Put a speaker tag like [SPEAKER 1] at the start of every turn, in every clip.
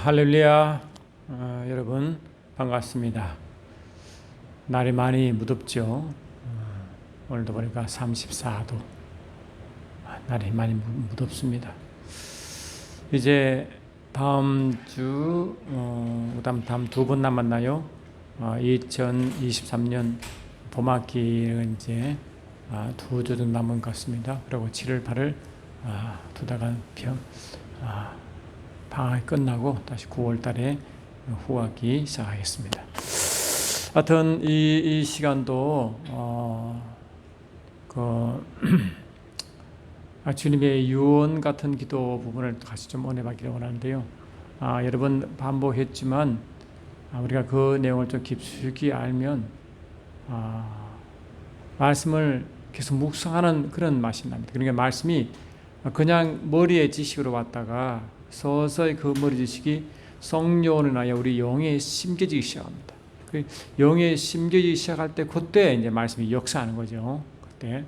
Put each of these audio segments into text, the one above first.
[SPEAKER 1] 할렐루야. 여러분 반갑습니다. 날이 많이 무덥죠. 오늘도 보니까 34도. 날이 많이 무덥습니다. 이제 다음 주 다음 두 번 남았나요? 2023년 봄학기는 이제 두 주 정도 남은 것 같습니다. 그리고 7월 8월 두 달간 방학이 끝나고 다시 9월 달에 후학기 시작하겠습니다. 하여튼 이 시간도 주님의 유언 같은 기도 부분을 같이 좀 은혜 받기를 원하는데요. 여러 번 반복했지만 우리가 그 내용을 좀 깊숙이 알면 말씀을 계속 묵상하는 그런 맛이 납니다. 그러니까 말씀이 그냥 머리의 지식으로 왔다가 서서히 그 머리 지식이 성령을 인하여 우리 영에 심겨지기 시작합니다. 그 영에 심겨지기 시작할 때 그때 이제 말씀이 역사하는 거죠. 그때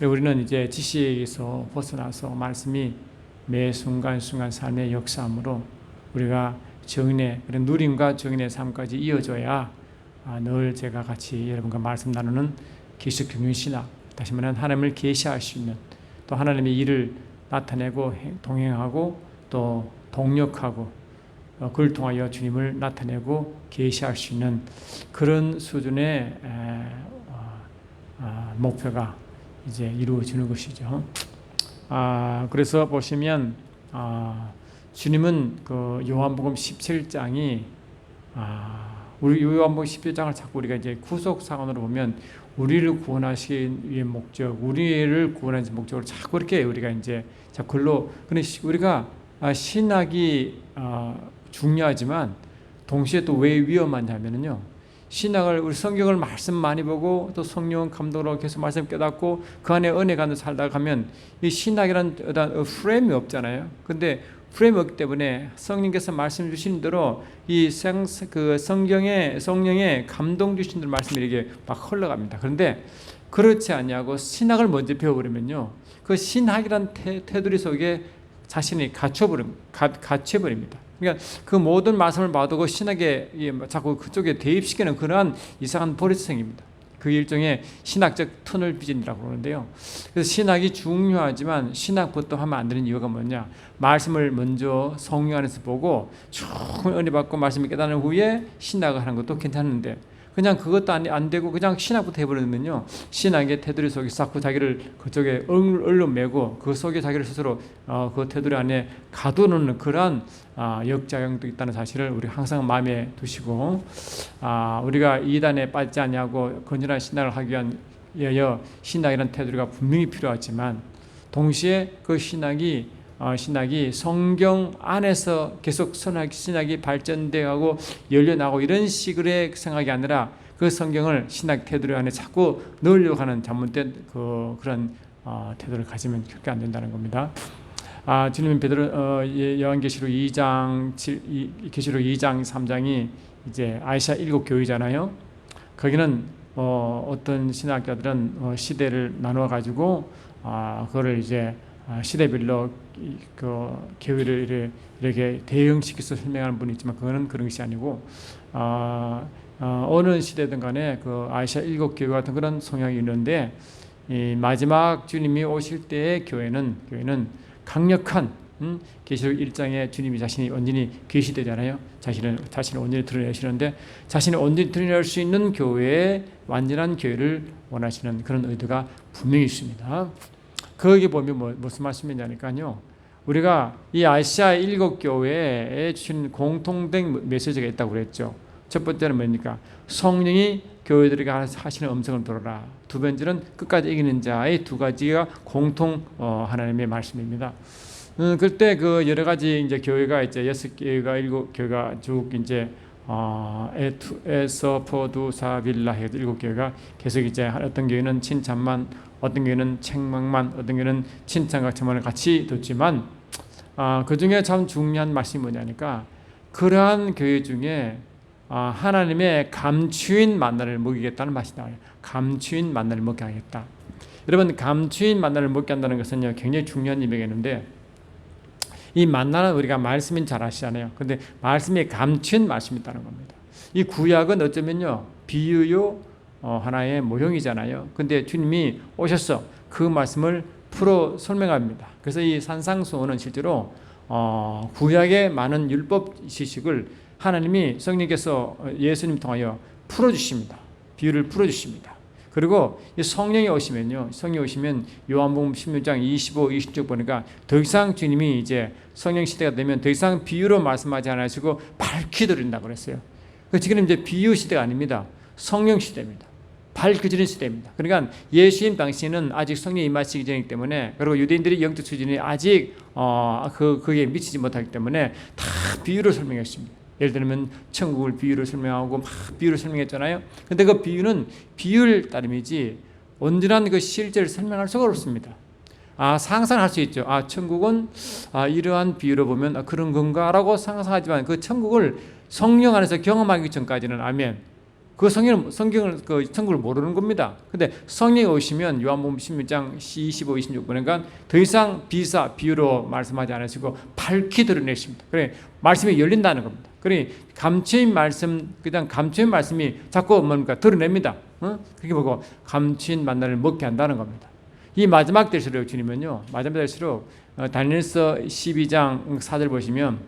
[SPEAKER 1] 우리는 이제 지식에서 벗어나서 말씀이 매 순간순간 삶의 역사함으로 우리가 정인의 그런 누림과 정인의 삶까지 이어져야 늘 제가 같이 여러분과 말씀 나누는 기술 경륜신학, 다시 말하면 하나님을 계시할 수 있는, 또 하나님의 일을 나타내고 동행하고 또 동력하고 그를 통하여 주님을 나타내고 계시할 수 있는 그런 수준의 목표가 이제 이루어지는 것이죠. 그래서 보시면 주님은 그 요한복음 17장이 우리 요한복음 17장을 자꾸 우리가 이제 구속 사건으로 보면 우리를 구원하시기 위한 목적, 우리를 구원하는 목적으로 자꾸 이렇게 우리가 이제 자꾸 글로, 근데 우리가 신학이 중요하지만 동시에 또 왜 위험하냐면요, 신학을 우리 성경을 말씀 많이 보고 또 성령 감동으로 계속 말씀 깨닫고 그 안에 은혜 가운데 살다가 가면 이 신학이라는 어떤 프레임이 없잖아요. 근데 프레임이 없기 때문에 성령께서 말씀 주신 대로 이 성령의 감동 주신 대로 말씀이 이렇게 막 흘러갑니다. 그런데 그렇지 않냐고 신학을 먼저 배워버리면요, 그 신학이란 테두리 속에 자신이 갇혀버립니다. 그러니까 그 모든 말씀을 봐도 그 신학에 자꾸 그쪽에 대입시키는 그러한 이상한 버릇이 생깁니다. 그 일종의 신학적 터널 비전이라고 그러는데요. 그래서 신학이 중요하지만 신학부터 하면 안 되는 이유가 뭐냐? 말씀을 먼저 성령 안에서 보고 충분히 은혜 받고 말씀을 깨달은 후에 신학을 하는 것도 괜찮은데, 그냥 그것도 안 되고 그냥 신학부터 해버리면요, 신학의 테두리 속에 자꾸 자기를 그쪽에 얼룩매고 그 속에 자기를 스스로 그 테두리 안에 가두는 그러한 역작용도 있다는 사실을 우리 항상 마음에 두시고, 우리가 이단에 빠지지 않냐고 건전한 신학을 하기 위하여 신학이라는 테두리가 분명히 필요하지만 동시에 그 신학이 성경 안에서 계속 신학이 발전되고 열려나고 이런 식의 생각이 아니라 그 성경을 신학 테두리 안에 자꾸 넣으려고 하는 잘못된 그런 태도를 가지면 절대 안 된다는 겁니다. 주님은 요한계시록 2장 3장이 이제 아시아 7교회잖아요. 거기는 어떤 신학자들은 시대를 나누어 가지고 그거를 이제 시대별로 그 교회를 이렇게 대형시켜서 설명하는 분이 있지만 그거는 그런 것이 아니고 어느 시대든 간에 그 아시아 7교회 같은 그런 성향이 있는데, 이 마지막 주님이 오실 때의 교회는 강력한 계시록 1장에 주님이 자신이 온전히 계시되잖아요. 자신을 온전히 드러내시는데, 자신을 온전히 드러낼 수 있는 교회에 완전한 교회를 원하시는 그런 의도가 분명히 있습니다. 거기 보면 무슨 말씀이냐니까요, 우리가 이 아시아 7교회에 주신 공통된 메시지가 있다고 그랬죠. 첫 번째는 뭡니까? 성령이 교회들에게 하시는 음성을 들어라. 두 번째는 끝까지 이기는 자의 두 가지가 공통 하나님의 말씀입니다. 그때 그 여러 가지 이제 교회가 이제 6개가 7교회가 쭉 이제 에서포두사 빌라 해서 7교회가 계속 이제 어떤 교회는 칭찬만, 어떤 교회는 책망만, 어떤 교회는 칭찬과 책망을 같이 듣지만 그 중에 참 중요한 말씀이 뭐냐니까, 그러한 교회 중에 하나님의 감추인 만나를 먹이겠다는 말이 나와요. 감추인 만나를 먹게 하겠다. 여러분, 감추인 만나를 먹게 한다는 것은 굉장히 중요한 의미가 있는데, 이 만나는 우리가 말씀인 잘 아시잖아요. 근데 말씀이 감춘 말씀이 있다는 겁니다. 이 구약은 어쩌면요 비유요 하나의 모형이잖아요. 근데 주님이 오셔서 그 말씀을 풀어 설명합니다. 그래서 이 산상수훈은 실제로 구약의 많은 율법 지식을 하나님이 성령께서 예수님 통하여 풀어주십니다. 비유를 풀어주십니다. 그리고 성령이 오시면요, 성령이 오시면 요한복음 16장 25, 26 보니까 더 이상 주님이 이제 성령 시대가 되면 더 이상 비유로 말씀하지 않으시고 밝히 드린다고 그랬어요. 지금 이제 비유 시대가 아닙니다. 성령 시대입니다. 밝혀지는 시대입니다. 그러니까 예수님 당시에는 아직 성령이 임하시기 전이기 때문에, 그리고 유대인들이 영적 수준이 아직 그게 미치지 못하기 때문에 다 비유로 설명했습니다. 예를 들면 천국을 비유로 설명하고 막 비유로 설명했잖아요. 근데 그 비유는 비유를 따름이지 온전한 그 실제를 설명할 수가 없습니다. 상상할 수 있죠. 천국은 이러한 비유로 보면 그런 건가라고 상상하지만 그 천국을 성령 안에서 경험하기 전까지는 아멘. 그 성경을 그 천국을 모르는 겁니다. 근데 성령이 오시면 요한복음 16장 25, 26 보니까 더 이상 비유로 말씀하지 않으시고 밝히 드러내십니다. 그래 말씀이 열린다는 겁니다. 그래 감추인 말씀, 그냥 감추인 말씀이 자꾸 뭡니까 드러냅니다. 그렇게 보고 감추인 만나를 먹게 한다는 겁니다. 이 마지막 때일수록 주님은요, 마지막 때일수록 다니엘서 12장 4절 보시면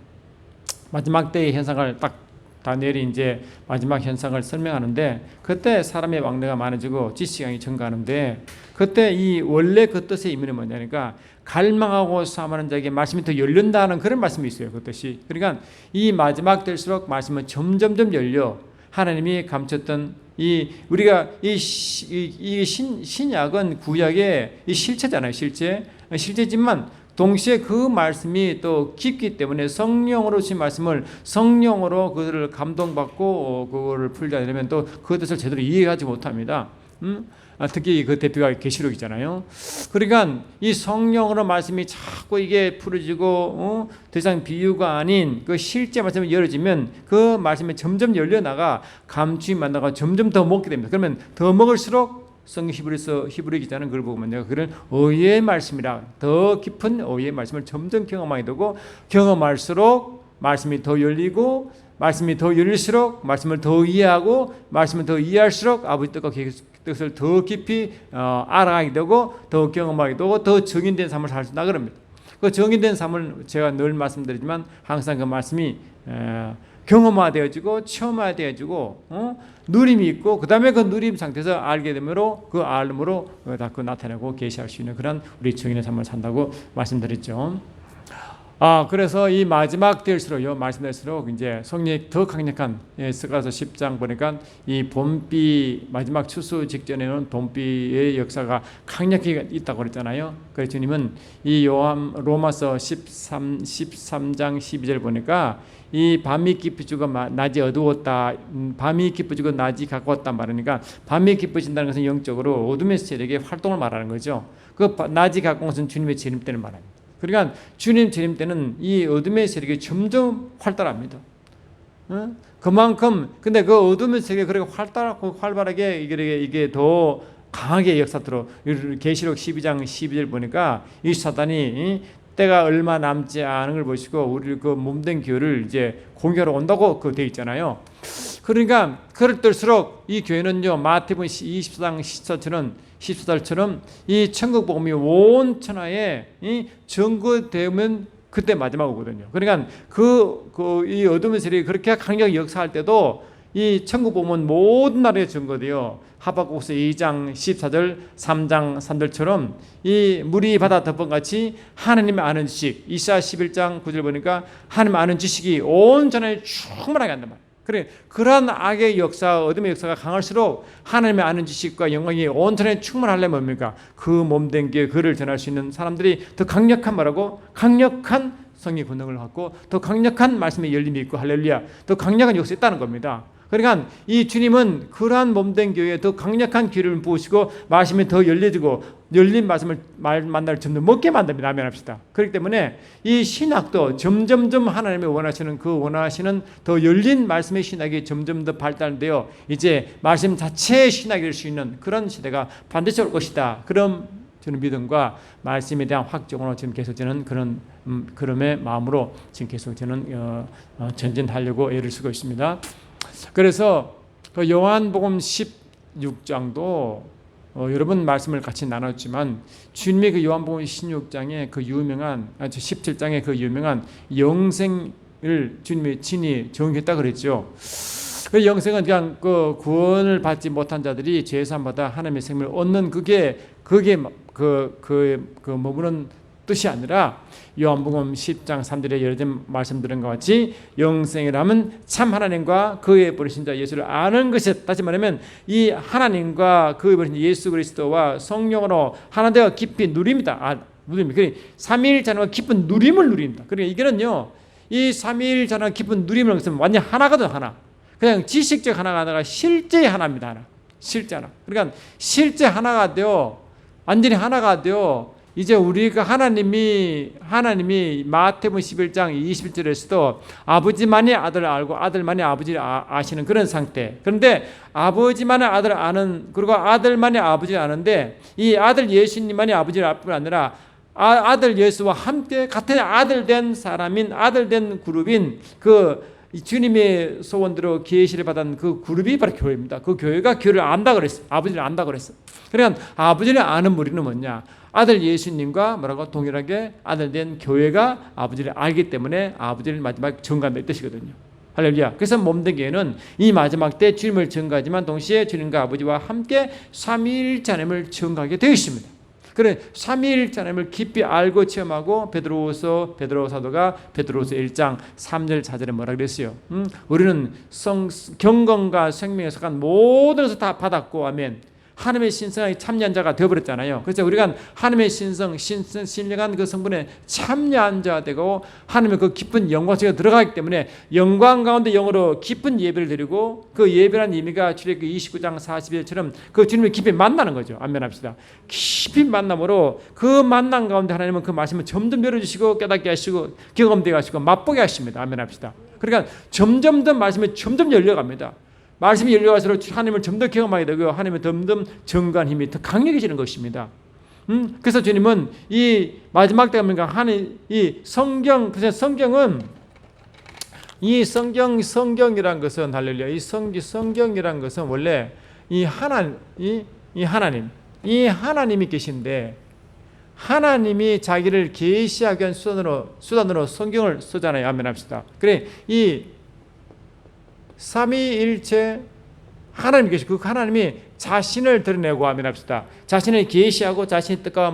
[SPEAKER 1] 마지막 때의 현상을 딱 다니엘이 이제 마지막 현상을 설명하는데, 그때 사람의 왕래가 많아지고 지식량이 증가하는데, 그때 이 원래 그 뜻의 의미는 뭐냐니까 갈망하고 사모하는 자에게 말씀이 더 열린다는 그런 말씀이 있어요. 그 뜻이. 그러니까 이 마지막 때일수록 말씀은 점점점 열려 하나님이 감췄던 우리가 신약은 구약의 이 실체잖아요. 실체지만 동시에 그 말씀이 또 깊기 때문에 성령으로 주신 말씀을 성령으로 그들을 감동받고 그거를 풀지 않으면 또 그 뜻을 제대로 이해하지 못합니다. 특히 그 대표가 계시록이잖아요. 그러니까 이 성령으로 말씀이 자꾸 이게 풀어지고 더 이상 비유가 아닌 그 실제 말씀이 열어지면 그 말씀이 점점 열려나가 감추임 만나가 점점 더 먹게 됩니다. 그러면 더 먹을수록 성경 히브리 기자는 그걸 보면 내가 그를 의의 말씀이라, 더 깊은 의의 말씀을 점점 경험하게 되고, 경험할수록 말씀이 더 열리고, 말씀이 더 열릴수록 말씀을 더 이해하고, 말씀을 더 이해할수록 아버지 뜻과 뜻을 더 깊이 알아가게 되고, 더 경험하게 되고, 더 정인된 삶을 살 수 있다 그럽니다. 그 정인된 삶을 제가 늘 말씀드리지만 항상 그 말씀이 경험화되어지고 체험화되어지고 누림이 있고, 그 다음에 그 누림 상태에서 알게 되므로 그 알음으로 다 나타내고 계시할 수 있는 그런 우리 증인의 삶을 산다고 말씀드렸죠. 그래서 이 마지막 때일수록요, 말씀될수록 이제 성령이 더 강력한, 스가서 10장 보니까 이 봄비 마지막 추수 직전에는 봄비의 역사가 강력히 있다고 그랬잖아요. 그래서 주님은 이 로마서 13장 12절 보니까 이 밤이 깊어지고 낮이 어두웠다, 밤이 깊어지고 낮이 가까웠다 말하니까, 밤이 깊어진다는 것은 영적으로 어둠의 세력의 활동을 말하는 거죠. 그 낮이 가까운 것은 주님의 재림 때를 말합니다. 그러니까 주님 재림 때는 이 어둠의 세력이 점점 활달합니다. 그만큼 근데 그 어둠의 세력이 그렇게 활발하게 이게 더 강하게 역사토록, 계시록 12장 12절 보니까 이 사단이 때가 얼마 남지 않은 걸 보시고 우리 그 몸된 교회를 이제 공격하러 온다고 그 돼 있잖아요. 그러니까 그럴 때일수록 이 교회는요, 마태복음 20장 14절처럼 이 천국 복음이 온 천하에 전거되면 그때 마지막 오거든요. 그러니까 이 어둠의 세력이 그렇게 강력히 역사할 때도 이 천국 복음은 모든 나라에 전거돼요. 하박국서 2장 14절 3장 3절처럼 이 물이 바다 덮은같이 하나님의 아는 지식, 이사야 11장 9절 보니까 하나님 아는 지식이 온 전에 충만하게 한단 말이에요. 그래, 그러한 악의 역사, 어둠의 역사가 강할수록 하나님의 아는 지식과 영광이 온전히 충만하려면 뭡니까? 그 몸된 게 그를 전할 수 있는 사람들이 더 강력한 말하고 강력한 성의 권능을 갖고 더 강력한 말씀의 열림이 있고, 할렐루야, 더 강력한 역사가 있다는 겁니다. 그러니까 이 주님은 그러한 몸된 교회에 더 강력한 기름을 부으시고 말씀이 더 열려지고 열린 말씀을 만날 점점 먹게 만듭니다. 아멘 합시다. 그렇기 때문에 이 신학도 점점점 하나님이 원하시는 더 열린 말씀의 신학이 점점 더 발달되어 이제 말씀 자체의 신학이 될 수 있는 그런 시대가 반드시 올 것이다. 그런 저는 믿음과 말씀에 대한 확정으로 지금 계속 저는 그런 그럼의 마음으로 지금 계속 저는 전진하려고 애를 쓰고 있습니다. 그래서 그 요한복음 16장도 여러분 말씀을 같이 나눴지만 주님이 그 요한복음 16장에 그 유명한 17장에 그 유명한 영생을 주님이 친히 정했다 그랬죠. 그 영생은 그냥 그 구원을 받지 못한 자들이 죄 사함받아 하나님의 생명을 얻는 그게 머무는 뜻이 아니라 요한복음 10장 3절에 여러분 말씀드린 것 같이 영생이라면 참 하나님과 그의 보내신 자 예수를 아는 것이, 다시 말하면 이 하나님과 그의 보내신 예수 그리스도와 성령으로 하나 되어 깊이 누립니다. 누립니다. 그러니까 삼위일체와 깊은 누림을 누립니다. 그러니까 이거는요, 이 삼위일체와 깊은 누림을 것은 완전 하나거든. 하나. 그냥 지식적 하나가 아니라 실제 하나입니다. 하나. 실제 하나. 그러니까 실제 하나가 되어 완전히 하나가 되어 이제 우리가 하나님이 마태복음 11장 21절에서도 아버지만이 아들을 알고 아들만이 아버지를 아시는 그런 상태. 그런데 아버지만이 아들을 아는, 그리고 아들만이 아버지를 아는데 이 아들 예수님만이 아버지를 알 뿐 아니라 아들 예수와 함께 같은 아들 된 사람인, 아들 된 그룹인 그 주님의 소원대로 계시를 받은 그 그룹이 바로 교회입니다. 그 교회가 교회를 안다 그랬어요. 아버지를 안다 그랬어요. 그러니까 아버지를 아는 무리는 뭐냐? 아들 예수님과 뭐라고 동일하게 아들 된 교회가 아버지를 알기 때문에 아버지를 마지막 전가한다 이 뜻이거든요. 할렐루야. 그래서 몸된 교회는 이 마지막 때 주님을 전가하지만 동시에 주님과 아버지와 함께 삼위일체 하나님을 전가하게 되어 있습니다. 그래 삼위일체 하나님을 깊이 알고 체험하고 베드로 사도가 베드로후서 1장 3절 4절에 뭐라 그랬어요? 우리는 경건과 생명에 속한 모든 것을 다 받았고, 아멘. 하나님의 신성에 참여한 자가 되어버렸잖아요. 그래서 우리가 하나님의 신령한 그 성분에 참여한 자가 되고 하나님의 그 깊은 영광 속에 들어가기 때문에 영광 가운데 영으로 깊은 예배를 드리고, 그 예배라는 의미가 출애굽기 29장 40절처럼 그 주님을 깊이 만나는 거죠. 아멘합시다. 깊이 만남으로 그 만남 가운데 하나님은 그 말씀을 점점 열어주시고 깨닫게 하시고 경험되게 하시고 맛보게 하십니다. 아멘합시다. 그러니까 점점 더 말씀이 점점 열려갑니다. 말씀이 열려갈수록 하나님을 좀 더 경험하게 되고 하나님의 점점 정관 힘이 더 강력해지는 것입니다. 그래서 주님은 이 마지막 때가 뭔가 하나님 이 성경은 이 성경이란 것은 할렐루야. 이 성경이란 것은 원래 이 하나님이 계신데 하나님이 자기를 계시하기 위한 수단으로 성경을 쓰잖아요. 아멘합시다. 그래 이 삼위일체 하나님 계시, 그 하나님이 자신을 드러내고 아멘합시다. 자신을 계시하고 자신의 뜻과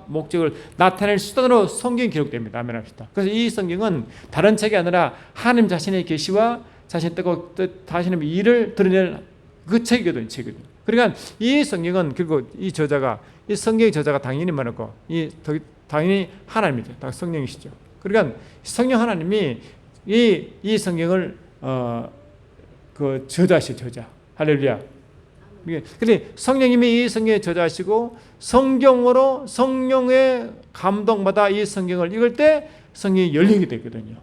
[SPEAKER 1] 목적을 나타낼 수단으로 성경이 기록됩니다. 아멘합시다. 그래서 이 성경은 다른 책이 아니라 하나님 자신의 계시와 자신의 뜻과 자신의 일을 드러낼 그 책이거든요. 그러니까 이 성경은, 그리고 이 성경의 저자가 당연히 많고 당연히 하나님이죠. 다 성령이시죠. 그러니까 성령 하나님이 이 성경을 그 저자. 할렐루야. 근데 성령님이 이 성경에 저자하시고 성경으로 성령의 감동받아 이 성경을 읽을 때 성경이 열리게 되거든요.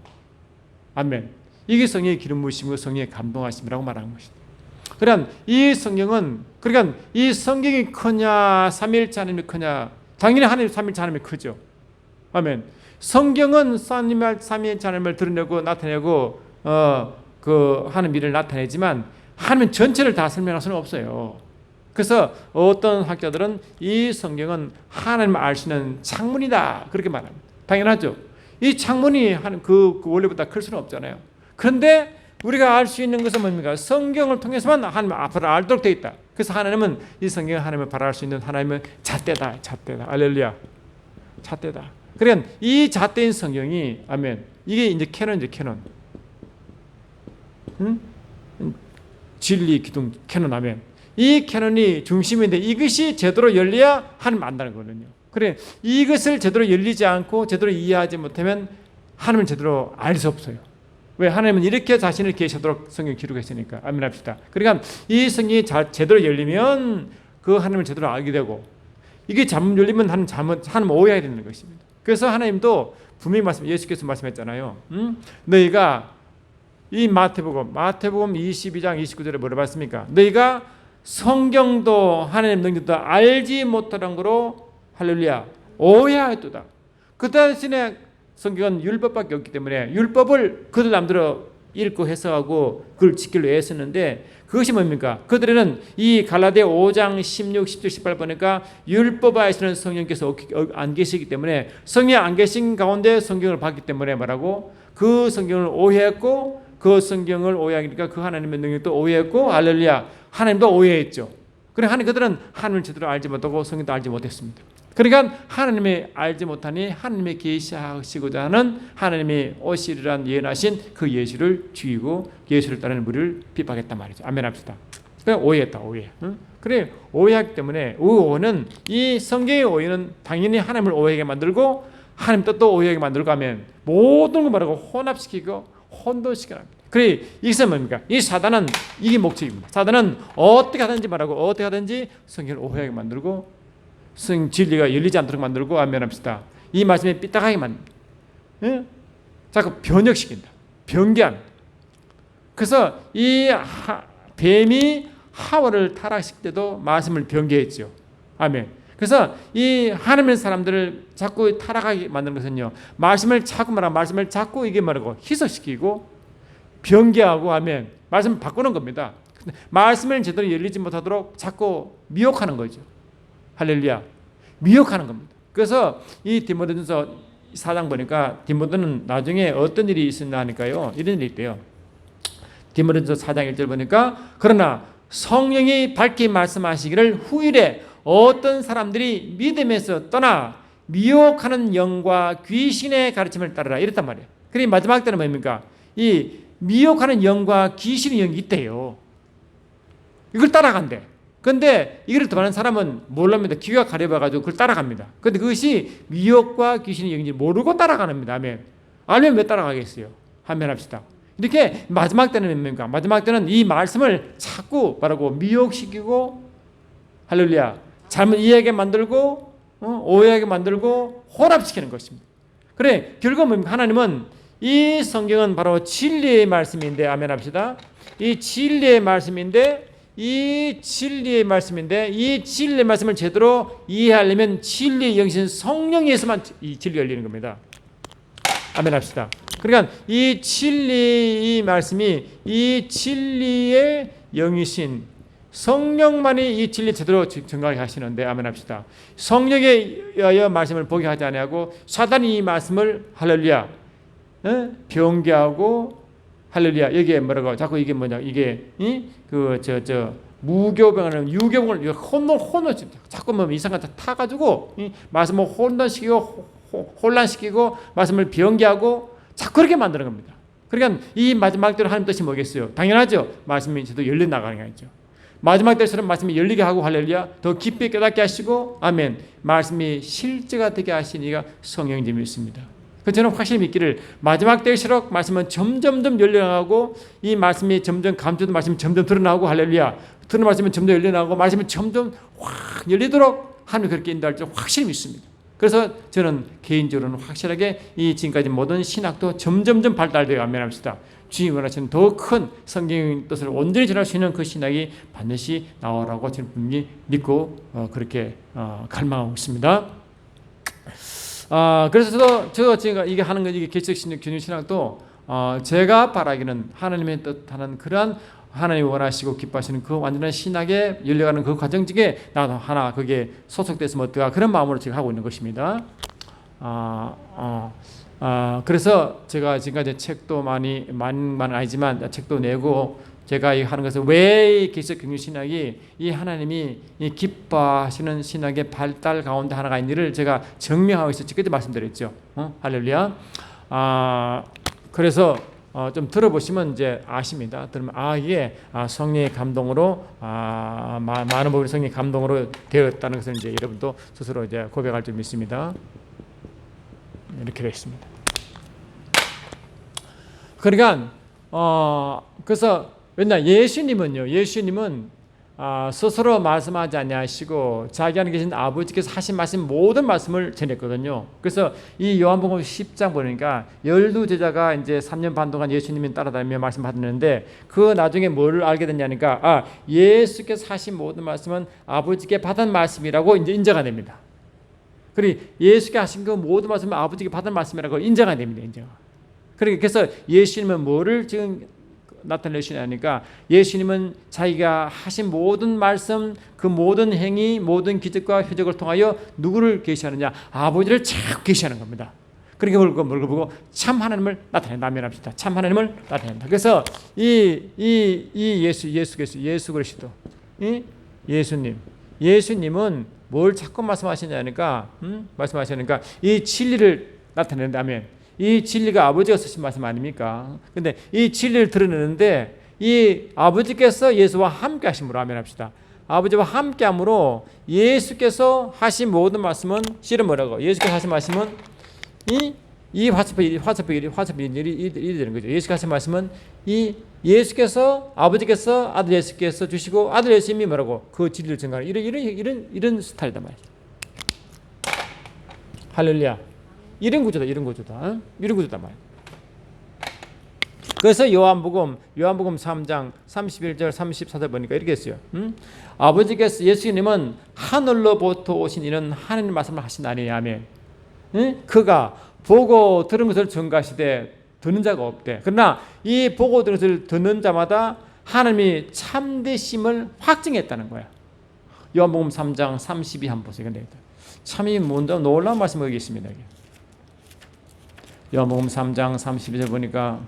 [SPEAKER 1] 아멘. 이게 성령의 기름 부으심이고 성령의 감동하심이라고 말하는 것이다. 그러니까 이 성경은, 그러니까 이 성경이 크냐 삼위일체 하나님이 크냐, 당연히 하나님 삼위일체 하나님이 크죠. 아멘. 성경은 삼위일체 하나님을 드러내고 나타내고 그 하나님 일을 나타내지만 하나님 전체를 다 설명할 수는 없어요. 그래서 어떤 학자들은 이 성경은 하나님을 알 수 있는 창문이다 그렇게 말합니다. 당연하죠. 이 창문이 그 원래보다 클 수는 없잖아요. 그런데 우리가 알 수 있는 것은 뭡니까? 성경을 통해서만 하나님 앞을 알도록 되어 있다. 그래서 하나님은 이 성경을 하나님을 바라볼 수 있는 하나님은 잣대다. 할렐루야. 잣대다. 그러니까 이 잣대인 성경이, 아멘. 이게 이제 캐논. 진리 기둥 캐논, 아멘. 이 캐논이 중심인데 이것이 제대로 열려야 하나님 안다는 거거든요. 그래 이것을 제대로 열리지 않고 제대로 이해하지 못하면 하나님을 제대로 알 수 없어요. 왜? 하나님은 이렇게 자신을 계시하도록 성경 기록했으니까. 아멘 합시다. 그러니까 이 성경이 제대로 열리면 그 하나님을 제대로 알게 되고, 이게 잘못 열리면 하나님 오해해야 되는 것입니다. 그래서 하나님도 분명히 예수께서 말씀했잖아요. 너희가 이 마태복음 22장 29절에 뭐라고 말씀입니까? 너희가 성경도 하나님의 능력도 알지 못하는 거로 할렐루야 오해하였도다. 그 대신에 성경은 율법밖에 없기 때문에 율법을 그들 남대로 읽고 해석하고 그걸 지키려 애쓰는데 그것이 뭡니까? 그들은 이 갈라디아 5장 16, 17, 18 보니까 율법하시는 성령께서 안 계시기 때문에 성령이 안 계신 가운데 성경을 봤기 때문에 뭐라고? 그 성경을 오해했고 그 성경을 오해하니까 그 하나님의 능력도 오해했고 할렐루야 하나님도 오해했죠. 그래 그들은 하나님을 제대로 알지 못하고 성경도 알지 못했습니다. 그러니까 하나님이 알지 못하니 하나님이 계시하시고자 하는 하나님이 오시리란 예언하신 그 예수를 죽이고 예수를 따르는 무리를 핍박했단 말이죠. 아멘 합시다. 그래 오해했다 오해. 응? 그래 오해하기 때문에 오해는 이 성경의 오해는 당연히 하나님을 오해하게 만들고 하나님 뜻도 오해하게 만들고 하면 모든 걸 말하고 혼합시키고 혼돈시키는 겁니다. 그래 이것은 뭡니까? 이 사단은 이게 목적입니다. 사단은 어떻게 하든지 말하고 어떻게 하든지 성경을 오해하게 만들고 진리가 열리지 않도록 만들고 안면합시다. 이 말씀에 삐딱하게 만듭니다. 예? 자꾸 변혁시킨다. 변개합니다. 그래서 이 뱀이 하와를 타락시킬 때도 말씀을 변개했죠. 아멘. 그래서 이 하나님의 사람들을 자꾸 타락하게 만드는 것은요. 말씀을 자꾸 말하고 말씀을 자꾸 이게 말하고 희석시키고 변개하고 하면 말씀을 바꾸는 겁니다. 말씀을 제대로 열리지 못하도록 자꾸 미혹하는 거죠. 할렐루야. 미혹하는 겁니다. 그래서 이 디모데전서 4장 보니까 디모데는 나중에 어떤 일이 있었나 하니까요. 이런 일이 있대요. 디모데전서 4장 1절 보니까 그러나 성령이 밝히 말씀하시기를 후일에 어떤 사람들이 믿음에서 떠나 미혹하는 영과 귀신의 가르침을 따르라 이랬단 말이에요. 그리고 마지막 때는 뭡니까? 이 미혹하는 영과 귀신의 영이 있대요. 이걸 따라간대. 그런데 이걸 더 많은 사람은 몰랍니다. 귀가 가려봐가지고 그걸 따라갑니다. 그런데 그것이 미혹과 귀신의 영인지 모르고 따라가는 겁니다. 아멘. 알면 왜 따라가겠어요? 아멘 합시다. 이렇게 마지막 때는 뭡니까? 마지막 때는 이 말씀을 자꾸 말하고 미혹시키고 할렐루야 잘못 이해하게 만들고 오해하게 만들고 혼합시키는 것입니다. 그래 결국 뭡니까? 하나님은 이 성경은 바로 진리의 말씀인데 아멘 합시다. 이 진리의 말씀인데 이 진리의 말씀을 제대로 이해하려면 진리의 영신 성령에서만 이 진리가 열리는 겁니다. 아멘 합시다. 그러니까 이 진리의 말씀이 이 진리의 영이신 성령만이 이 진리 제대로 증거하게 하시는데 아멘 합시다. 성령에 의하여 말씀을 보게 하지 아니하고 사단이 이 말씀을 할렐루야 변개하고 할렐루야 여기에 뭐라고 자꾸 이게 뭐냐 이게 무교병하는 유교병을 혼돈 자꾸 뭐 이상한 거 타가지고 말씀을 혼돈시키고 혼란시키고 말씀을 변개하고 자꾸 그렇게 만드는 겁니다. 그러니까 이 마지막 때로 하나님 뜻이 뭐겠어요? 당연하죠. 말씀이 저도 열려 나가는 거죠. 마지막 때처럼 말씀이 열리게 하고 할렐루야 더 깊이 깨닫게 하시고 아멘 말씀이 실제가 되게 하시니가 성령님이 믿습니다. 저는 확실히 믿기를 마지막 때일수록 말씀은 점점 열려나가고 이 말씀이 점점 감추던 말씀이 점점 드러나고 할렐루야 드러난 말씀은 점점 열려나가고 말씀이 점점 확 열리도록 하나님이 그렇게 인도할 줄 확실히 믿습니다. 그래서 저는 개인적으로는 확실하게 이 지금까지 모든 신학도 점점 발달되어 안면합시다. 주님이 원하시는 더 큰 성경의 뜻을 온전히 전할 수 있는 그 신학이 반드시 나오라고 저는 분명히 믿고 그렇게 갈망하고 있습니다. 그래서 저도 지금 이게 하는 거 이게 개척신학 균형신학도 제가 바라기는 하나님의 뜻하는 그러한 하나님이 원하시고 기뻐하시는 그 완전한 신학에 열려가는 그 과정 중에 나도 하나 그게 소속됐으면 어떨까 그런 마음으로 지금 하고 있는 것입니다. 그래서 제가 지금까지 책도 많이는 아니지만 책도 내고 제가 하는 것은 왜 개척 균형 신학이 이 하나님이 이 기뻐하시는 신학의 발달 가운데 하나가 있는지를 제가 증명하고 있었지 그때 말씀드렸죠. 할렐루야. 그래서 좀 들어보시면 이제 아십니다. 들으면 이게 성령의 감동으로 많은 부분이 성령의 감동으로 되었다는 것을 이제 여러분도 스스로 이제 고백할 줄 믿습니다. 이렇게 되어 있습니다. 그러니까 그래서 왜냐 예수님은 스스로 말씀하지 아니하시고 자기 안에 계신 아버지께서 하신 말씀 모든 말씀을 전했거든요. 그래서 이 요한복음 10장 보니까 12제자가 이제 3년 반 동안 예수님이 따라다니며 말씀 받았는데 그 나중에 뭘 알게 됐냐니까 예수께서 하신 모든 말씀은 아버지께 받은 말씀이라고 이제 인정이 됩니다. 그리고 예수께 하신 그 모든 말씀은 아버지께 받은 말씀이라고 인정이 됩니다. 인정. 그래서 예수님은 뭐를 지금 나타내시냐니까 예수님은 자기가 하신 모든 말씀, 그 모든 행위, 모든 기적과 표적을 통하여 누구를 계시하느냐? 아버지를 참 계시하는 겁니다. 그러니까 뭘 보고 참 하나님을 나타낸다. 합시다. 참 하나님을 나타낸다. 그래서 예수 그리스도, 예수님은 뭘 자꾸 말씀하시냐니까, 이 진리를 나타낸다면. 이 진리가 아버지가 쓰신 말씀 아닙니까? 근데 이 진리를 드러내는데 이 아버지께서 예수와 함께 하심으로 아멘합시다. 아버지와 함께 함으로 예수께서 하신 모든 말씀은 실은 뭐라고? 예수께서 하신 말씀은 이 화살표 일이 되는 거죠. 예수께서 하신 말씀은 이 예수께서 아버지께서 아들 예수께서 주시고 아들 예수님이 뭐라고? 그 진리를 증가하는 이런 스타일이단 말이죠. 할렐루야. 이런 구조다 말이야. 그래서 요한복음 3장 31절 34절 보니까 이렇게 했어요. 아버지께서 예수님은 하늘로부터 오신 이는 하나님 말씀을 하신다니 아멘. 그가 보고 들은 것을 전가시되 듣는 자가 없대. 그러나 이 보고 들은 것을 듣는 자마다 하나님이 참되심을 확증했다는 거야. 요한복음 3장 32 한번 보세요. 참이 뭔가 놀라운 말씀이 여기 있습니다. 요한복음 3장 32절 보니까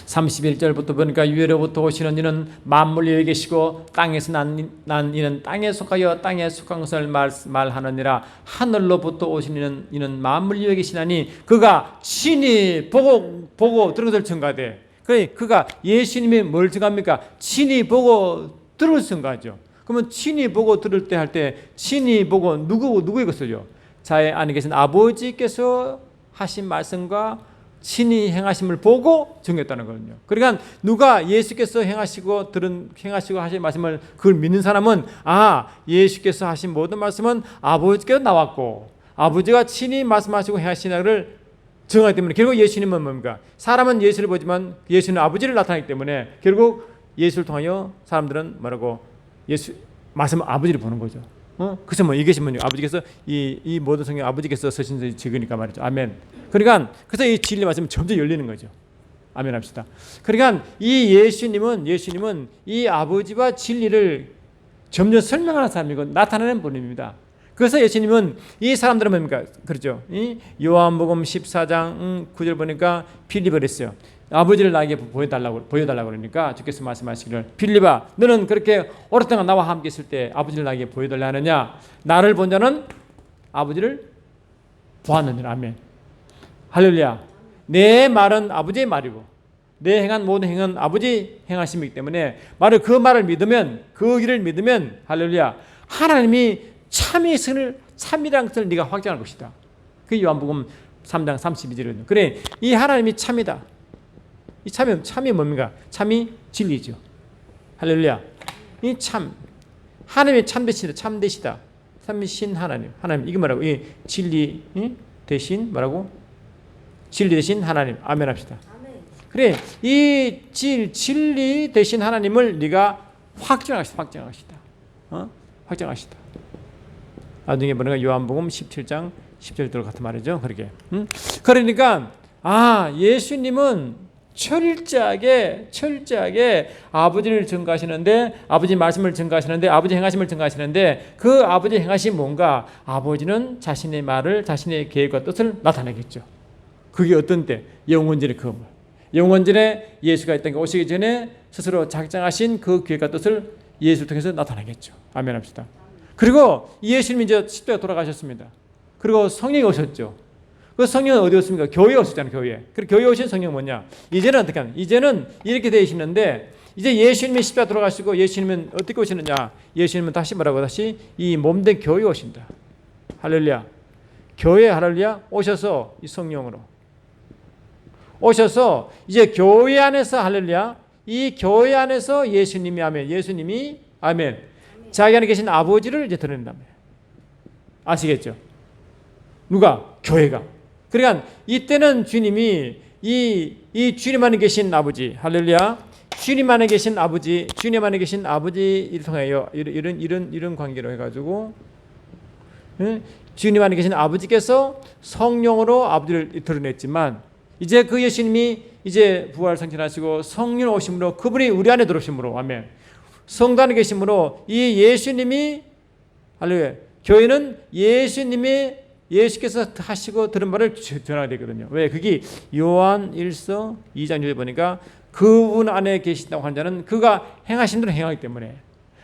[SPEAKER 1] 31절부터 보니까 위로부터 오시는 이는 만물 위에 계시고 땅에서 난 이는 땅에 속하여 땅에 속한 것을 말하느니라. 하늘로부터 오시는 이는 만물 위에 계시나니 그가 친히 보고 들은 것을 증가하되. 그가 예수님이 뭘 증가합니까? 친히 보고 들은 것을 증가하죠. 그러면 친히 보고 들을 때 할 때 친히 보고 누구의 것을요? 자의 안에 계신 아버지께서 하신 말씀과 친히 행하심을 보고 증거했다는 거거든요. 그러니까 누가 예수께서 행하시고 하신 말씀을 그걸 믿는 사람은 예수께서 하신 모든 말씀은 아버지께서 나왔고 아버지가 친히 말씀하시고 행하시나를 증거하기 때문에 결국 예수님은 뭡니까? 사람은 예수를 보지만 예수는 아버지를 나타내기 때문에 결국 예수를 통하여 사람들은 뭐라고? 예수 말씀 아버지를 보는 거죠. 그래서 이것이 뭐냐? 아버지께서 이 모든 성경 아버지께서 쓰신 적으니까 말이죠. 아멘. 그러니까 그래서 이 진리 말씀은 점점 열리는 거죠. 아멘 합시다. 그러니까 이 예수님은 이 아버지와 진리를 점점 설명하는 사람이고 나타내는 분입니다. 그래서 예수님은 이 사람들은 뭡니까? 그렇죠. 요한복음 14장 9절 보니까 필립을 했어요. 아버지를 나에게 보여달라고 그러니까 주께서 말씀하시기를 필립아 너는 그렇게 오랫동안 나와 함께 있을 때 아버지를 나에게 보여달라 하느냐? 나를 본 자는 아버지를 보았느니라. 아멘. 할렐루야. 내 말은 아버지의 말이고 내 행한 모든 행은 아버지 행하심이기 때문에 그 말을 믿으면 그 길을 믿으면 할렐루야 하나님이 참이라는 것을 네가 확정할 것이다. 그 요한복음 3장 32절이거든요. 그래 이 하나님이 참이다. 이 참이 뭡니까? 참이 진리죠. 할렐루야. 이 하나님의 참되시다. 참신 하나님 이게 뭐라고? 이 진리 대신 뭐라고? 진리 대신 하나님. 아멘 합시다. 그래 이 진리 대신 하나님을 네가 확정하시다. 확정하시다. 나중에 보니까 요한복음 17장 10절 같은 말이죠. 그렇게. 그러니까 예수님은 철저하게 아버지를 증거하시는데 아버지 말씀을 증거하시는데 아버지 행하심을 증거하시는데 그 아버지 행하심이 뭔가? 아버지는 자신의 말을 자신의 계획과 뜻을 나타내겠죠. 그게 어떤 때? 영원전의 그 영원전에 예수가 이 땅에 오시기 전에 스스로 작정하신 그 계획과 뜻을 예수를 통해서 나타내겠죠. 아멘 합시다. 그리고 예수님이 이제 십자가에 돌아가셨습니다. 그리고 성령이 오셨죠. 그 성령은 어디 오십니까? 교회에 오셨잖아요. 그리고 교회에 오신 성령은 뭐냐? 이제는 어떻게 하냐? 이제는 이렇게 되시는데 이제 예수님이 십자가 돌아가시고 예수님은 어떻게 오시느냐? 예수님은 다시 뭐라고? 다시 이 몸된 교회에 오신다. 할렐루야. 교회에 할렐루야 오셔서 이 성령으로 오셔서 이제 교회 안에서 할렐루야, 이 교회 안에서 예수님이 아멘, 예수님이 아멘, 자기 안에 계신 아버지를 이제 드러낸다며. 아시겠죠? 누가? 교회가. 그러니까 이때는 주님이 이 주님 안에 계신 아버지, 할렐루야, 주님 안에 계신 아버지, 주님 안에 계신 아버지를 통하여 이런 관계로 해가지고, 주님 안에 계신 아버지께서 성령으로 아버지를 드러냈지만, 이제 그 예수님이 이제 부활 승천하시고 성령 오심으로 그분이 우리 안에 들어오심으로, 아멘, 성도 안에 계심으로 이 예수님이, 할렐루야, 교회는 예수께서 하시고 들은 말을 전하게 되거든요. 왜? 그게 요한 1서 2장 6에 보니까 그분 안에 계신다고 하는 자는 그가 행하신 대로 행하기 때문에,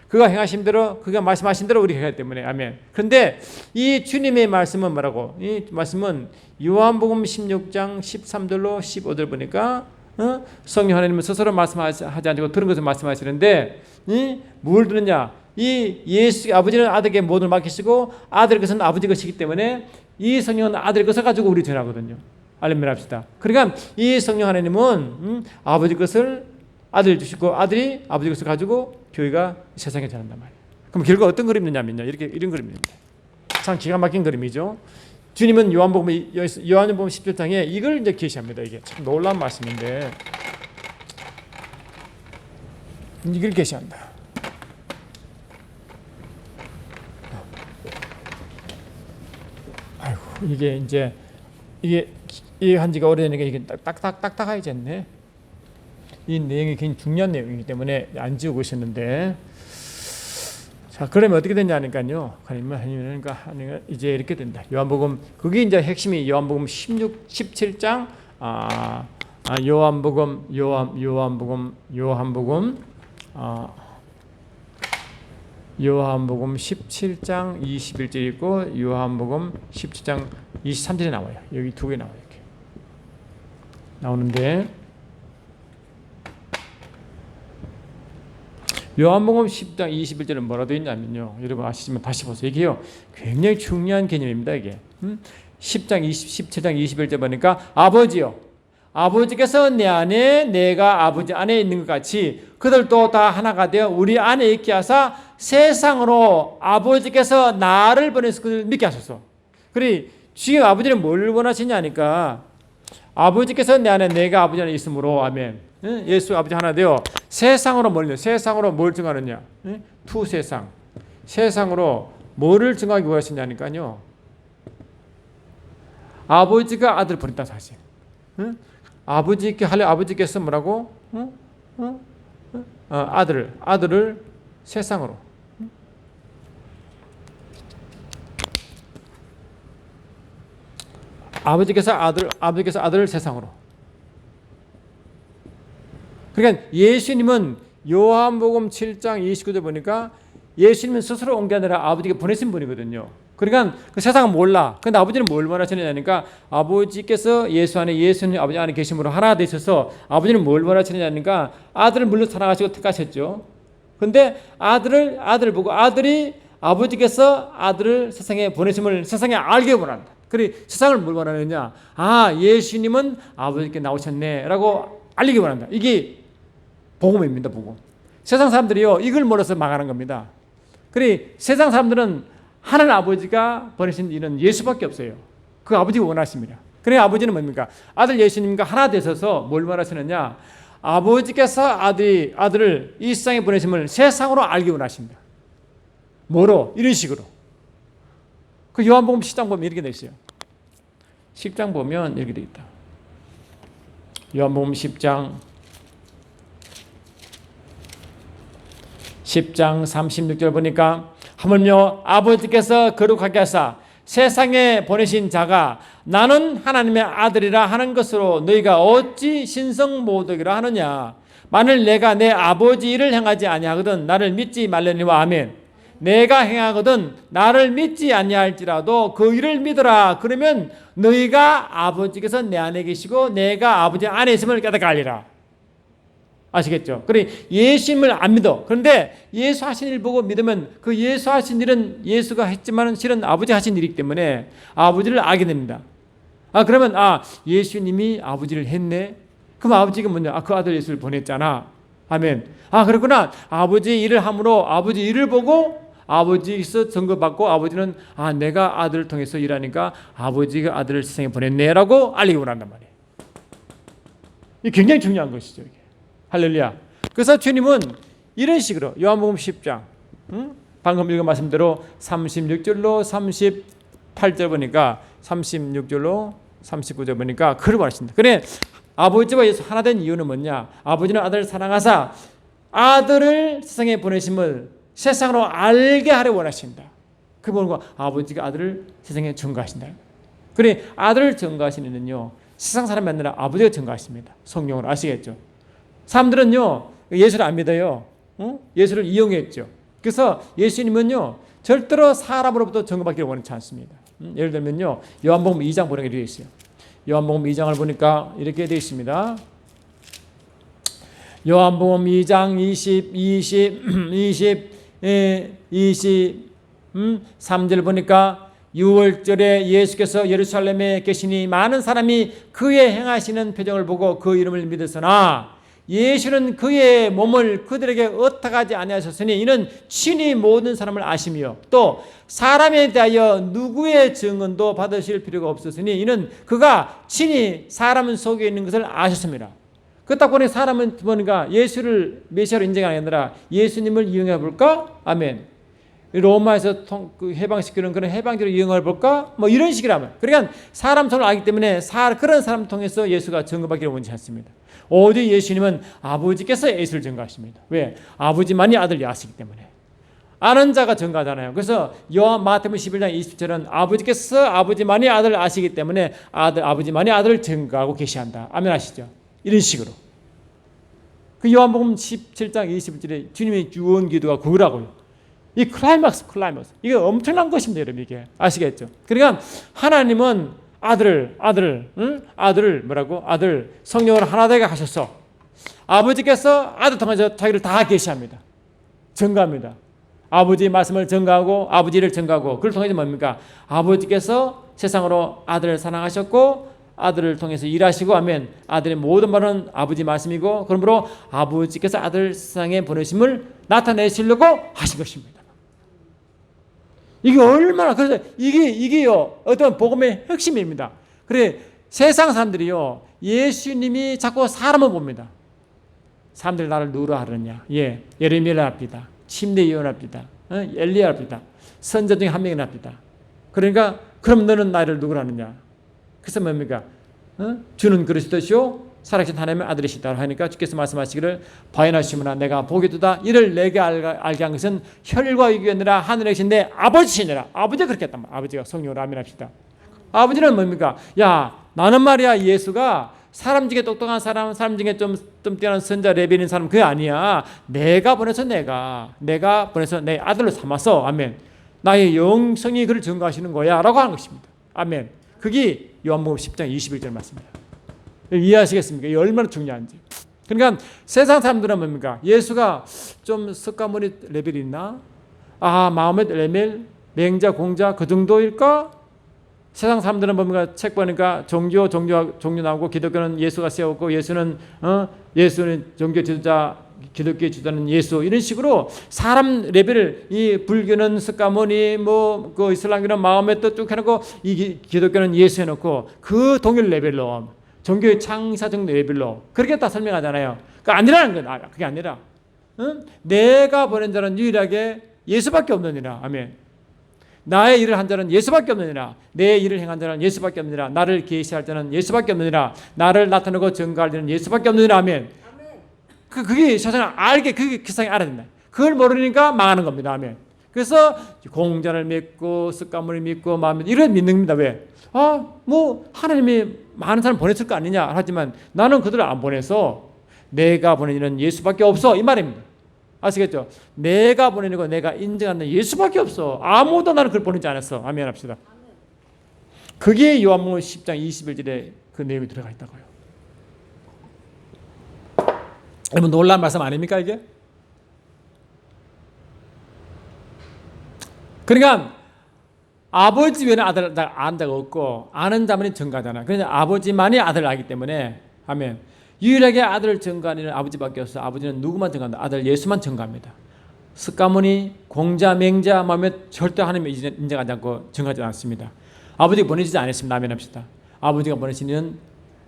[SPEAKER 1] 그가 행하신 대로, 그가 말씀하신 대로 우리가 하기 때문에, 아멘. 그런데 이 주님의 말씀은 뭐라고? 이 말씀은 요한복음 16장 13절로 15절 보니까 성령 하나님은 스스로 말씀하지 않고 들은 것을 말씀하시는데, 뭘 들었냐? 이 예수 아버지는 아들에게 모든 걸 맡기시고 아들의 것은 아버지 것이기 때문에 이 성령은 아들의 것을 가지고 우리 전하거든요. 알면 합시다. 그러니까 이 성령 하나님은 아버지 것을 아들 주시고 아들이 아버지 것을 가지고 교회가 세상에 전한단 말이에요. 그럼 결과 어떤 그림이냐면요, 이런 그림입니다. 참 기가 막힌 그림이죠. 주님은 요한복음 17장에 이걸 이제 계시합니다. 이게 참 놀라운 말씀인데, 이걸 계시한다. 아이고, 이게 이제 이게 한 지가 오래되니까 이게 딱딱해졌네. 이 내용이 굉장히 중요한 내용이기 때문에 안 지우고 있었는데, 자, 그러면 어떻게 되냐니까요. 그러니까 이제 이렇게 된다. 요한복음, 그게 이제 핵심이 요한복음 17장, 요한복음 17장 21절 있고 요한복음 17장 23절에 나와요. 여기 두 개 나와요. 이렇게 나오는데, 요한복음 10장 21절은 뭐라 되어 있냐면요, 여러분 아시지만 다시 보세요. 이게요 굉장히 중요한 개념입니다. 이게 17장 21절 보니까 아버지요, 아버지께서 내 안에 내가 아버지 안에 있는 것 같이 그들도 다 하나가 되어 우리 안에 있게 하사 세상으로 아버지께서 나를 보내서 그들 믿게 하소서. 그리 지금 아버지는 뭘 원하시냐니까, 아버지께서 내 안에 내가 아버지 안에 있으므로, 아멘, 예수 아버지 하나 되어 세상으로 세상으로 뭘 증하느냐? 투 세상. 세상으로 뭐를 증하기 원하시냐니까요. 아버지가 아들을 보냈다 사실. 아버지께서 뭐라고? 아들을 세상으로. 아버지께서 아들을 세상으로. 그러니까 예수님은 요한복음 7장 29절 보니까 예수님은 스스로 온 게 아니라 아버지가 보내신 분이거든요. 그러니까 그 세상은 몰라. 근데 아버지는 뭘 원하시느냐니까, 아버지께서 예수님 아버지 안에 계심으로 하나 되셔서 아버지는 뭘 원하시느냐니까 아들을 물론 사랑하시고 택하셨죠. 근데 아들을 보고 아들이 아버지께서 아들을 세상에 보내심을 세상에 알게 원한다. 그래 세상을 뭘 원하느냐? 예수님은 아버지께 나오셨네라고 알리기 원한다. 이게 복음입니다. 복음. 세상 사람들이요 이걸 몰라서 망하는 겁니다. 그래 세상 사람들은 하나님 아버지가 보내신 이는 예수밖에 없어요. 그 아버지가 원하십니다. 그래 아버지는 뭡니까? 아들 예수님과 하나 되셔서 뭘 원하시느냐? 아버지께서 아들을 이 세상에 보내심을 세상으로 알기 원하십니다. 뭐로? 이런 식으로. 그 요한복음 10장 보면 이렇게 돼 있어요. 10장 보면 이렇게 돼 있다. 요한복음 10장 36절 보니까 하물며 아버지께서 거룩하게 하사 세상에 보내신 자가 나는 하나님의 아들이라 하는 것으로 너희가 어찌 신성모독이라 하느냐? 만일 내가 내 아버지 일을 행하지 아니하거든 나를 믿지 말려니와. 아멘. 내가 행하거든 나를 믿지 아니할지라도 그 일을 믿으라. 그러면 너희가 아버지께서 내 안에 계시고 내가 아버지 안에 있음을 깨닫게 하리라. 아시겠죠? 그래 예수님을 안 믿어. 그런데 예수 하신 일 보고 믿으면 그 예수 하신 일은 예수가 했지만 실은 아버지 하신 일이기 때문에 아버지를 알게 됩니다. 그러면 예수님이 아버지를 했네. 그럼 아버지가 뭐냐? 그 아들 예수를 보냈잖아. 아멘. 그렇구나. 아버지 일을 함으로 아버지 일을 보고 아버지에서 증거받고 아버지는 내가 아들을 통해서 일하니까 아버지가 아들을 세상에 보냈네라고 알리기 원한단 말이에요. 이게 굉장히 중요한 것이죠. 이게. 할렐루야. 그래서 주님은 이런 식으로 요한복음 10장 방금 읽은 말씀대로 36절로 38절 보니까 36절로 39절 보니까 그걸 말씀합니다. 그래 아버지와 예수 하나 된 이유는 뭐냐? 아버지는 아들을 사랑하사 아들을 세상에 보내심을 세상으로 알게 하려 원하신다. 그 뭔가 아버지가 아들을 세상에 증거하신다. 그래 아들을 증거하시는 이는요 세상 사람이 아니라 아버지가 증거하십니다. 성령으로 아시겠죠? 사람들은요 예수를 안 믿어요. 예수를 이용했죠. 그래서 예수님은요 절대로 사람으로부터 증거받기를 원치 않습니다. 예를 들면요 요한복음 2장 보는 게 되어 있어요. 요한복음 2장을 보니까 이렇게 되어 있습니다. 요한복음 2장 23절 보니까 6월절에 예수께서 예루살렘에 계시니 많은 사람이 그의 행하시는 표정을 보고 그 이름을 믿었으나 예수는 그의 몸을 그들에게 의탁하지 아니하셨으니 이는 친히 모든 사람을 아시며 또 사람에 대하여 누구의 증언도 받으실 필요가 없었으니 이는 그가 친히 사람 속에 있는 것을 아셨습니다. 그 딱 보니 사람은 보니까 예수를 메시아로 인정하는 게 아니라 예수님을 이용해 볼까? 아멘. 로마에서 해방시키는 그런 해방제로 이용해 볼까? 뭐 이런 식이라면. 그러니까 사람 손을 알기 때문에 그런 사람 통해서 예수가 증거받기를 원치 않습니다. 오직 예수님은 아버지께서 예수를 증거하십니다. 왜? 아버지만이 아들을 아시기 때문에. 아는 자가 증거하잖아요. 그래서 마태복음 11장 20절은 아버지께서 아버지만이 아들을 아시기 때문에 아버지만이 아들을 증거하고 계시한다. 아멘 하시죠? 이런 식으로. 그 요한복음 17장 21절에 주님의 유언 기도가 그거라고요. 이 클라이막스. 이게 엄청난 것입니다, 여러분. 이게 아시겠죠? 그러니까 하나님은 아들을 뭐라고? 아들 성령을 하나 되게 하셔서 아버지께서 아들 통해서 자기를 다 계시합니다. 증거합니다. 아버지의 말씀을 증거하고 아버지를 증거하고 그걸 통해서 뭡니까? 아버지께서 세상으로 아들을 사랑하셨고 아들을 통해서 일하시고 아멘. 아들의 모든 말은 아버지 말씀이고 그러므로 아버지께서 아들 세상에 보내심을 나타내시려고 하신 것입니다. 이게 얼마나 그래서 이게요 어떤 복음의 핵심입니다. 그래 세상 사람들이요 예수님이 자꾸 사람을 봅니다. 사람들이 나를 누구로 하느냐? 예레미야를 합니다. 침례 요한을 합니다. 엘리야를 합니다. 선자 중에 한 명을 합니다. 그러니까 그럼 너는 나를 누구로 하느냐? 그래서 뭡니까? 주는 그리스도시요 살아계신 하나님의 아들이시다 하니까 주께서 말씀하시기를 바인하시므나 내가 복이 두다 이를 내게 알게 한 것은 혈과 육이 아니라 하늘에 계신 내 아버지시니라. 아버지가 그렇게 했단 말이야. 아버지가 성령으로 아멘합시다. 아버지는 뭡니까? 나는 말이야 예수가 사람 중에 똑똑한 사람 중에 좀 뛰어난 선자 레벨인 사람 그게 아니야. 내가 보내서 내가 보내서 내 아들로 삼아서 아멘. 나의 영성이 그를 증거하시는 거야 라고 하는 것입니다. 아멘. 그게 요한복음 10장 21절 말씀입니다. 이해하시겠습니까? 이게 얼마나 중요한지. 그러니까 세상 사람들은 뭡니까? 예수가 좀 석가모니 레벨이 있나? 마음의 레벨, 맹자, 공자 그 정도일까? 세상 사람들은 뭡니까? 책 보니까 종교 나오고 기독교는 예수가 세웠고 예수는 종교 지도자 기독교의 주자는 예수 이런 식으로 사람 레벨을 이 불교는 석가모니 그 이슬람교는 마음에 쭉 해놓고 이 기독교는 예수 해놓고 그 동일 레벨로 종교의 창사적 레벨로 그렇게 다 설명하잖아요. 그러니까 아니라는 건 그게 아니라 내가 보낸 자는 유일하게 예수밖에 없느니라. 아멘. 나의 일을 한 자는 예수밖에 없느니라. 내 일을 행한 자는 예수밖에 없느니라. 나를 계시할 자는 예수밖에 없느니라. 나를 나타내고 증거할 자는 예수밖에 없느니라. 아멘. 그게 세상을 알게 그게 세상이 알아야 된다. 그걸 모르니까 망하는 겁니다. 아멘. 그래서 공자를 믿고 석가모니 믿고 마음 이런 믿는 겁니다. 왜? 하나님이 많은 사람 보냈을 거 아니냐 하지만 나는 그들을 안 보내서 내가 보내는 예수밖에 없어 이 말입니다. 아시겠죠? 내가 보내는 내가 인정하는 예수밖에 없어. 아무도 나는 그걸 보내지 않았어. 아멘 합시다. 그게 요한복음 10장 21절에 그 내용이 들어가 있다고요. 여러분 놀라운 말씀 아닙니까 이게? 그러니까 아버지 외에는 아들 아는 자가 없고 아는 자만이 증거하잖아. 그래서 아버지만이 아들을 알기 때문에 아멘. 유일하게 아들을 증거하는 이는 아버지밖에 없어. 아버지는 누구만 증거한다? 아들 예수만 증거합니다. 스가모니, 공자, 맹자, 마음에 절대 하나님을 인정하지 않고 증거하지 않습니다. 아버지가 보내시지 않았습니다. 아멘합시다. 아버지가 보내시는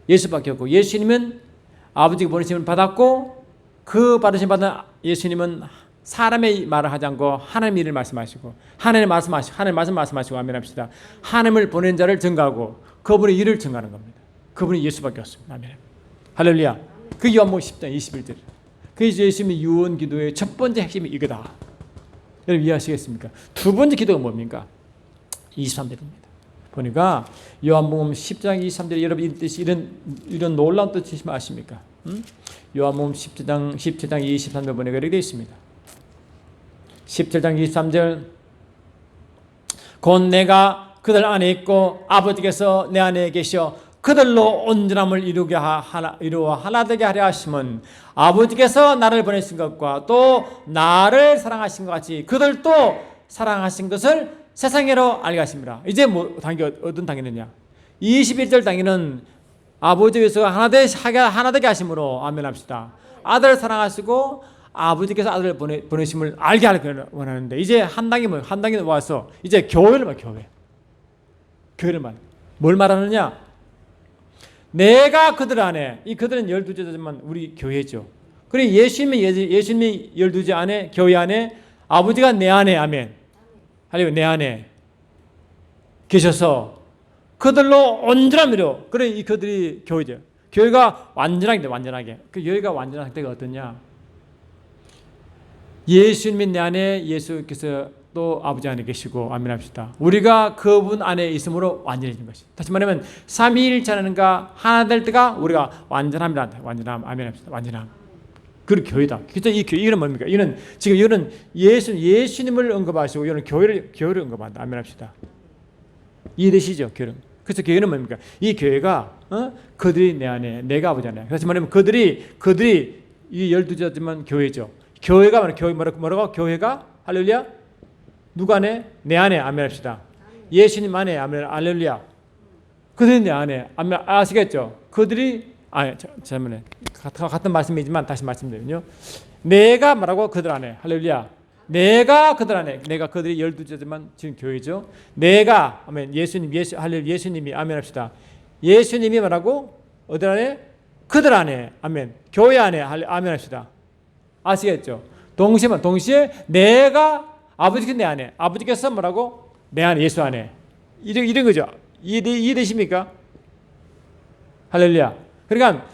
[SPEAKER 1] 예수밖에 없고 예수님은 아버지가 보내심을 받았고 그 받으심 받은 예수님은 사람의 말을 하지 않고 하나님의 일을 말씀하시고 하나님의 말씀 말씀하시고 아멘합시다. 하나님을 보낸 자를 증거하고 그분의 일을 증거하는 겁니다. 그분이 예수밖에 없습니다. 아멘. 할렐루야. 그 요한복음 10장 21절. 그래서 예수님의 유언 기도의 첫 번째 핵심이 이거다. 여러분 이해하시겠습니까? 두 번째 기도가 뭡니까? 23절입니다. 보니까 요한복음 10장 23절에 여러분 이 뜻이 이런 놀라운 뜻이 아십니까? 요한복음 17장 23절 보니까 이렇게 되어 있습니다. 17장 23절 곧 내가 그들 안에 있고 아버지께서 내 안에 계셔 그들로 온전함을 이루어 하나 되게 하려 하심은 아버지께서 나를 보내신 것과 또 나를 사랑하신 것 같이 그들도 사랑하신 것을 세상으로 알게 하십니다. 이제 뭐 단계 어떤 단계느냐? 21절 단계는 아버지께서 하나 되게 하심으로 아멘합시다. 아들을 사랑하시고 아버지께서 아들을 보내심을 알게 하기를 원하는데 이제 한 단계 뭐예요? 한 단계 와서 이제 교회를 말 교회를 말. 뭘 말하느냐? 내가 그들 안에 이 그들은 12제자지만 우리 교회죠. 그리고 예수님이 12제 안에 교회 안에 아버지가 내 안에 아멘. 할렐루야 내 안에 계셔서 그들로 온전함이로 그래 이 그들이 교회죠. 교회가 완전하게 그 교회가 완전한 상태가 어떠냐? 예수님이 내 안에 예수께서 또 아버지 안에 계시고 아멘합시다. 우리가 그분 안에 있음으로 완전해진 것이. 다시 말하면 삼위일체라는가 하나 될 때가 우리가 완전함이란다. 완전함 아멘합시다. 완전함. 그 교회다. 그래서 이 교회는 뭡니까? 이는 지금 이거는 예수님을 언급하시고 이거는 교회를 언급한다. 아멘합시다. 이해되시죠? 교회는. 그래서 교회는 뭡니까? 이 교회가 그들이 내 안에 내가 아버지 안에. 다시 말하면 그들이 이 12제자지만 교회죠. 교회가 뭐라고? 교회가 할렐루야. 누구 안에? 내 안에 아멘합시다. 예수님 안에 아멘 할렐루야. 그들이 내 안에 아멘 아시겠죠? 그들이 잠깐만요. 같은 말씀이지만 다시 말씀드리면요. 내가 뭐라고? 그들 안에 할렐루야. 내가 그들 안에 내가 그들이 12제지만 지금 교회죠. 내가 아멘 할렐루야 예수님이 아멘합시다. 예수님이 뭐라고? 어디 안에? 그들 안에 아멘. 교회 안에 아멘합시다. 아시겠죠? 동시에 내가 아버지께서 내 안에 아버지께서 뭐라고? 내 안에 예수 안에 이런 거죠. 이해되십니까? 할렐루야. 그러니까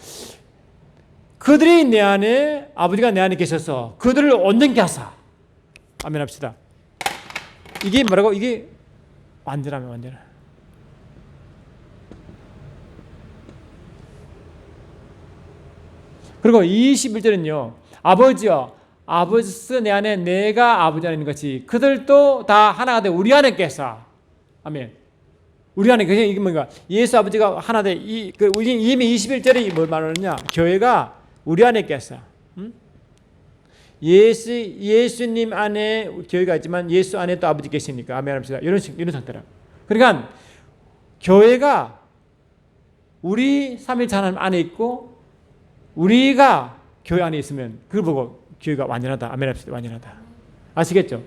[SPEAKER 1] 그들이 내 안에 아버지가 내 안에 계셔서 그들을 온전케 하사 아멘합시다. 이게 뭐라고? 이게 완전함이에요. 완전함. 그리고 21절은요. 아버지께서 내 안에 내가 아버지 안에 있는 것이 그들도 다 하나가 돼 우리 안에 계사. 아멘. 우리 안에 이게 뭔가 예수 아버지가 하나 돼 이미 21절에 뭘 말하느냐? 교회가 우리 안에 계사. 예수님 안에 교회가 있지만 예수 안에 또 아버지 계시니까 아멘합시다. 이런 상태라. 그러니까 교회가 우리 삼위일체 하나님 안에 있고 우리가 교회 안에 있으면 그걸 보고 교회가 완전하다. 아멘합시다. 완전하다. 아시겠죠?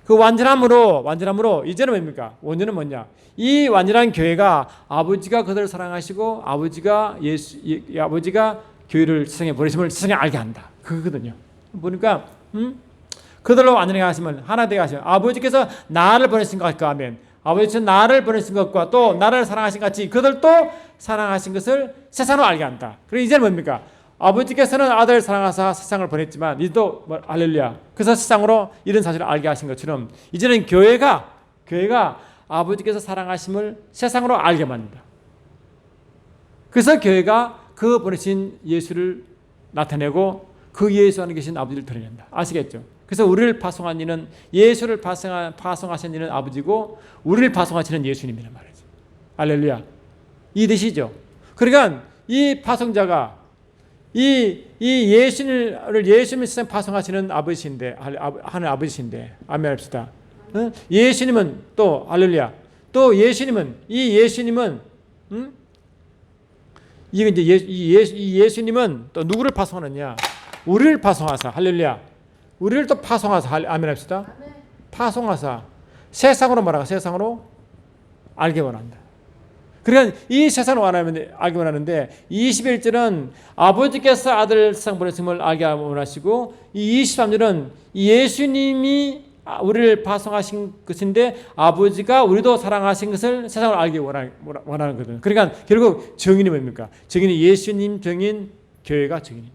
[SPEAKER 1] 그 완전함으로 이제는 뭡니까? 원전은 뭐냐? 이 완전한 교회가 아버지가 그들을 사랑하시고 아버지가 교회를 세상에 보내심을 세상에 알게 한다. 그거거든요. 보니까 그들로 완전하게 하시면 하나 되게 하시면 아버지께서 나를 보내신 것과 아멘. 아버지께서 나를 보내신 것과 또 나를 사랑하신 같이 그들도 사랑하신 것을 세상으로 알게 한다. 그리고 이제는 뭡니까? 아버지께서는 아들을 사랑하사 세상을 보냈지만 이도 할렐루야. 그래서 세상으로 이런 사실을 알게 하신 것처럼 이제는 교회가 아버지께서 사랑하심을 세상으로 알게 만든다. 그래서 교회가 그 보내신 예수를 나타내고 그 예수 안에 계신 아버지를 드러낸다. 아시겠죠? 그래서 우리를 파송한 이는 예수를 파송하신 이는 아버지고 우리를 파송하시는 예수님이란 말이죠. 할렐루야. 이해되시죠? 그러니까 이 파송자가 이 예수님을 세상 파송하시는 아버지신데 하는 아버지신데 아멘합시다. 예수님은 또 할렐루야 또 예수님은 이게 이제 예수님은 또 누구를 파송하느냐? 우리를 파송하사. 할렐루야. 우리를 또 파송하사. 아멘 합시다. 파송하사. 세상으로 말하고 세상으로 알게 원한다. 그러니까 이 세상을 알게 원하는데 21절은 아버지께서 아들 세상 보내심을 알게 원하시고 이 23절은 예수님이 우리를 파송하신 것인데 아버지가 우리도 사랑하신 것을 세상을 알게 원하는 거거든요. 그러니까 결국 정인이 뭡니까? 정인이 예수님 정인, 교회가 정인.